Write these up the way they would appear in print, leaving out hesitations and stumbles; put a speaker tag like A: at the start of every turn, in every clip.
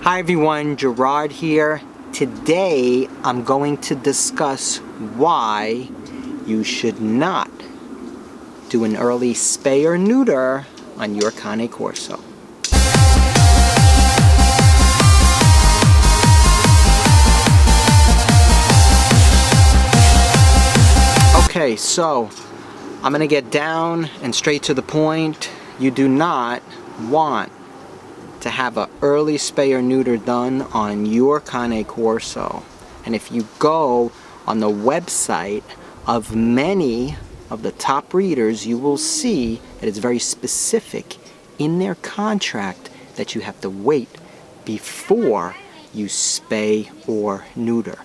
A: Hi everyone, Gerard here. Today I'm going to discuss why you should not do an early spay or neuter on your Cane Corso. Okay, so I'm going to get down and straight to the point. You do not want to have an early spay or neuter done on your Cane Corso. And if you go on the website of many of the top breeders, you will see that it's very specific in their contract that you have to wait before you spay or neuter.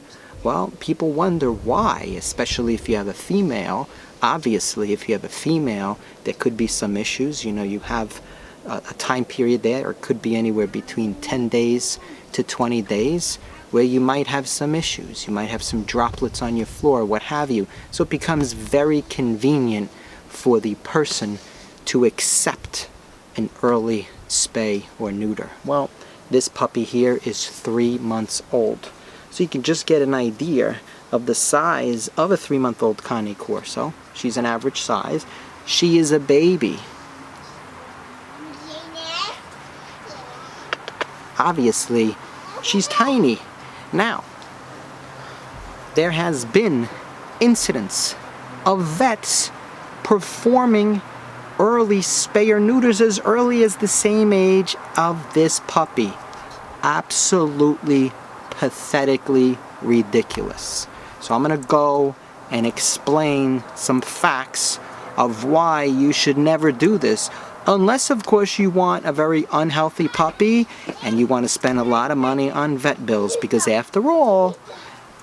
A: Well, people wonder why, especially if you have a female. Obviously, if you have a female, there could be some issues. You know, you have a time period there, or it could be anywhere between 10 days to 20 days where you might have some issues. You might have some droplets on your floor, what have you. So it becomes very convenient for the person to accept an early spay or neuter. Well, this puppy here is 3 months old. So you can just get an idea of the size of a 3-month-old Cane Corso. She's an average size. She is a baby. Obviously, she's tiny. Now, there has been incidents of vets performing early spay or neuters as early as the same age of this puppy. Absolutely, pathetically ridiculous. So I'm going to go and explain some facts of why you should never do this. Unless, of course, you want a very unhealthy puppy and you want to spend a lot of money on vet bills, because after all,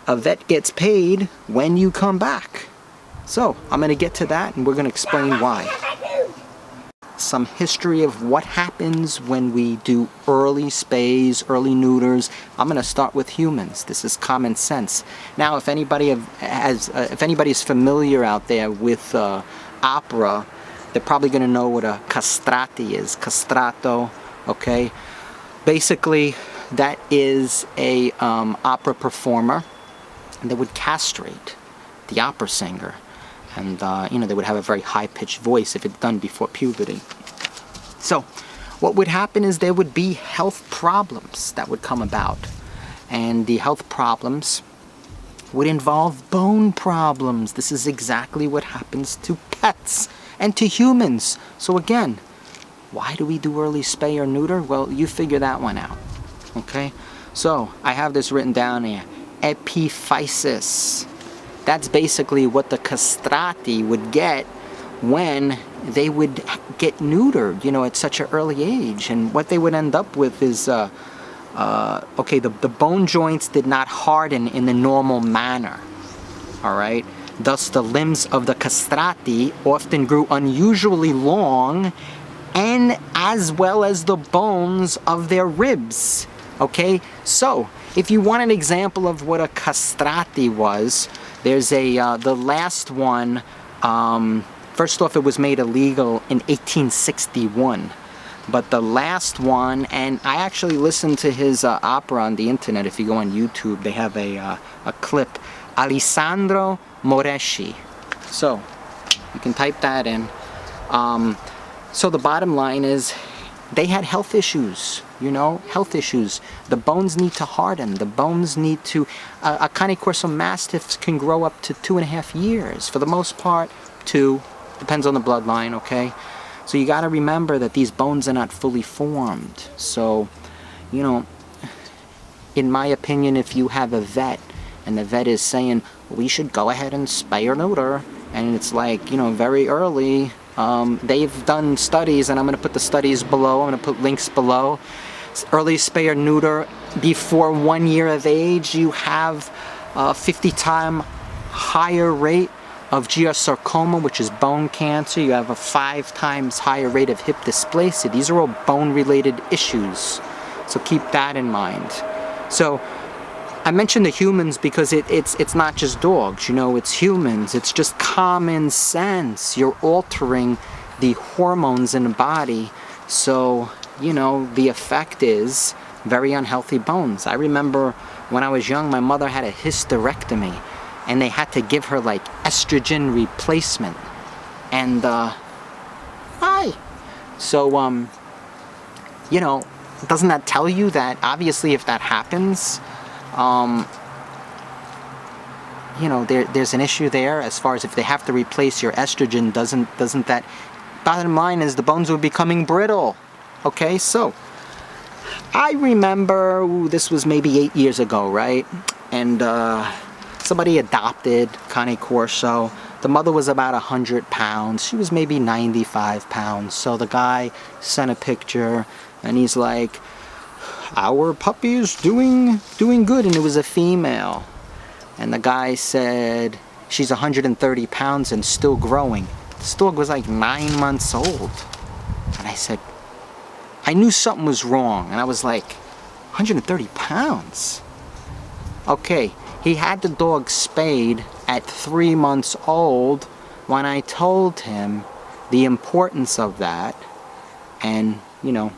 A: a vet gets paid when you come back. So, I'm going to get to that and we're going to explain why. Some history of what happens when we do early spays, early neuters. I'm going to start with humans. This is common sense. Now, if anybody is familiar out there with opera, they're probably going to know what a castrati is. Castrato, okay? Basically, that is a opera performer that would castrate the opera singer. And, you know, they would have a very high-pitched voice if it's done before puberty. So, what would happen is there would be health problems that would come about. And the health problems would involve bone problems. This is exactly what happens to pets and to humans. So again, why do we do early spay or neuter? Well, you figure that one out. Okay? So, I have this written down here. Epiphysis. That's basically what the castrati would get when they would get neutered, you know, at such an early age. And what they would end up with is, okay, the bone joints did not harden in the normal manner. Alright? Thus, the limbs of the castrati often grew unusually long, and as well as the bones of their ribs. Okay? So, if you want an example of what a castrati was, there's the last one, first off, it was made illegal in 1861. But the last one, and I actually listened to his opera on the internet. If you go on YouTube, they have a clip. Alessandro Moreschi. So, you can type that in. So the bottom line is, they had health issues, you know, health issues. The bones need to harden. The bones need to, a Cane Corso Mastiffs can grow up to 2.5 years. For the most part, 2. Depends on the bloodline, okay? So you got to remember that these bones are not fully formed. So, you know, in my opinion, if you have a vet and the vet is saying, we should go ahead and spay or neuter, and it's like, you know, very early, they've done studies, and I'm going to put the studies below, I'm going to put links below. Early spay or neuter, before 1 year of age, you have a 50-time higher rate of geosarcoma, which is bone cancer. You have a 5 times higher rate of hip dysplasia. These are all bone-related issues, so keep that in mind. So, I mentioned the humans because it's not just dogs, you know, it's humans. It's just common sense. You're altering the hormones in the body, so, you know, the effect is very unhealthy bones. I remember when I was young, my mother had a hysterectomy, and they had to give her like estrogen replacement. And so you know, doesn't that tell you that obviously if that happens, you know, there's an issue there as far as if they have to replace your estrogen, doesn't that, bottom line is the bones were becoming brittle. Okay, so I remember, this was maybe 8 years ago, right? And somebody adopted Cane Corso. The mother was about 100 pounds. She was maybe 95 pounds. So the guy sent a picture, and he's like, our puppy is doing good, and it was a female. And the guy said, she's 130 pounds and still growing. This dog was like 9 months old. And I said, I knew something was wrong. And I was like, 130 pounds? Okay, he had the dog spayed at 3 months old when I told him the importance of that. And, you know,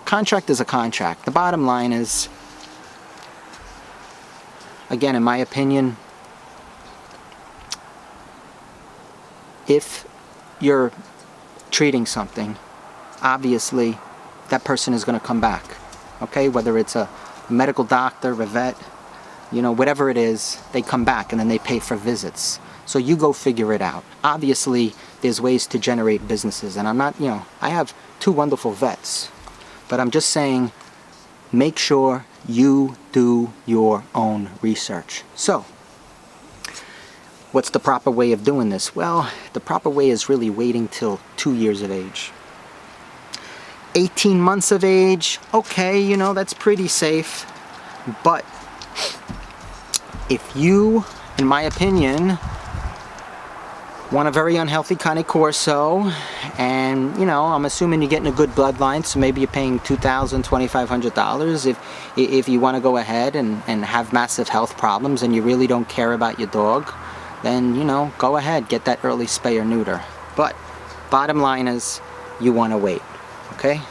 A: contract is a contract. The bottom line is, again, in my opinion, if you're treating something, obviously that person is going to come back. Okay, whether it's a medical doctor, a vet, you know, whatever it is, they come back and then they pay for visits. So you go figure it out. Obviously, there's ways to generate businesses, and I'm not, you know, I have 2 wonderful vets, but I'm just saying, make sure you do your own research. So, what's the proper way of doing this? Well, the proper way is really waiting till 2 years of age. 18 months of age, okay, you know, that's pretty safe. But if you, in my opinion, want a very unhealthy Cane Corso, and, you know, I'm assuming you're getting a good bloodline, so maybe you're paying $2,000, $2,500. If you want to go ahead and have massive health problems and you really don't care about your dog, then, you know, go ahead, get that early spay or neuter. But bottom line is, you want to wait, okay?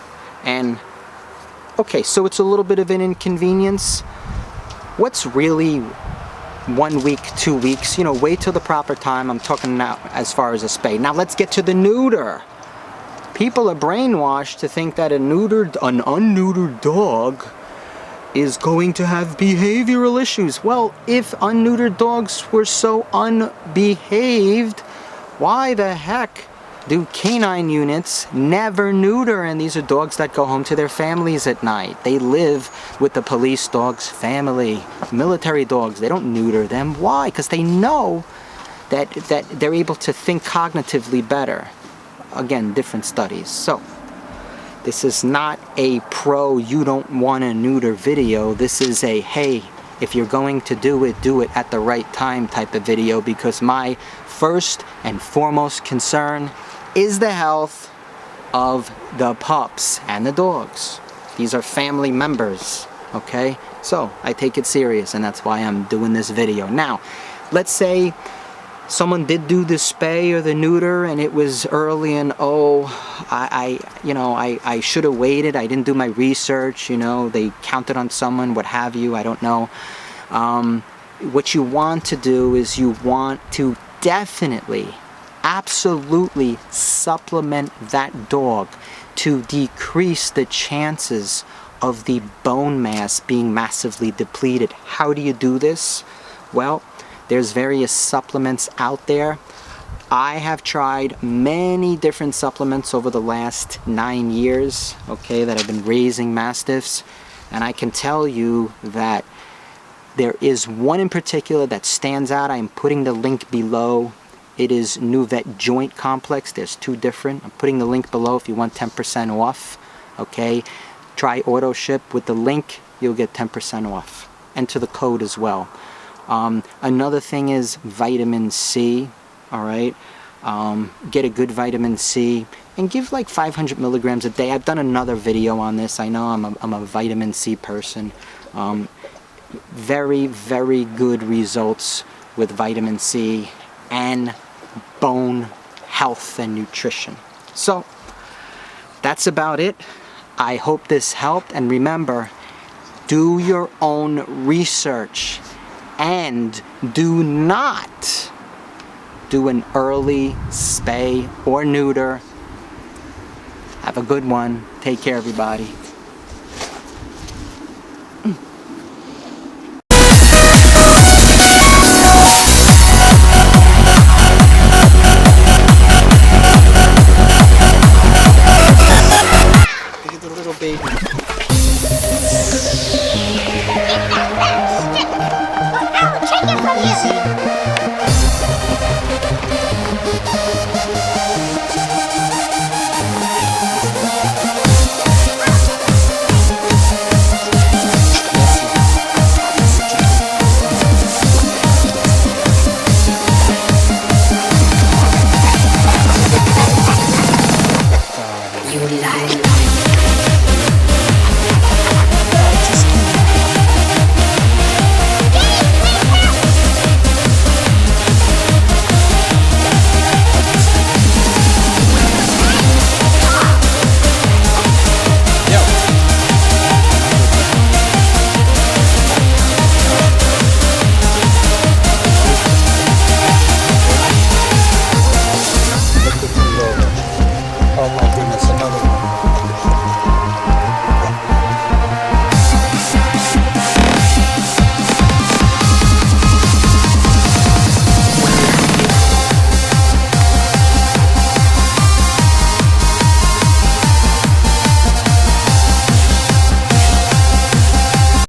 A: And, okay, so it's a little bit of an inconvenience. What's really 1 week, 2 weeks? You know, wait till the proper time. I'm talking now as far as a spay. Now let's get to the neuter. People are brainwashed to think that an unneutered dog is going to have behavioral issues. Well, if unneutered dogs were so unbehaved, why the heck do canine units never neuter? And these are dogs that go home to their families at night. They live with the police dog's family. Military dogs, they don't neuter them. Why? Because they know that they're able to think cognitively better. Again, different studies. So, this is not a pro you don't want to neuter video. This is a, hey, if you're going to do it at the right time type of video, because my first and foremost concern is the health of the pups and the dogs. These are family members, okay? So I take it serious, and that's why I'm doing this video. Now, let's say someone did do the spay or the neuter and it was early, and I should have waited. I didn't do my research, you know, they counted on someone, what have you, I don't know. What you want to do is you want to definitely, absolutely supplement that dog to decrease the chances of the bone mass being massively depleted. How do you do this? Well, there's various supplements out there. I have tried many different supplements over the last 9 years, okay, that I've been raising Mastiffs, and I can tell you that there is one in particular that stands out. I'm putting the link below. It is Nujoint Complex. There's 2 different. I'm putting the link below if you want 10% off, okay? Try auto ship. With the link, you'll get 10% off. Enter the code as well. Another thing is vitamin C, all right? Get a good vitamin C and give like 500 milligrams a day. I've done another video on this. I know I'm a vitamin C person. Very, very good results with vitamin C and bone health and nutrition. So, that's about it. I hope this helped, and remember, Do your own research and do not do an early spay or neuter. Have a good one. Take care, everybody.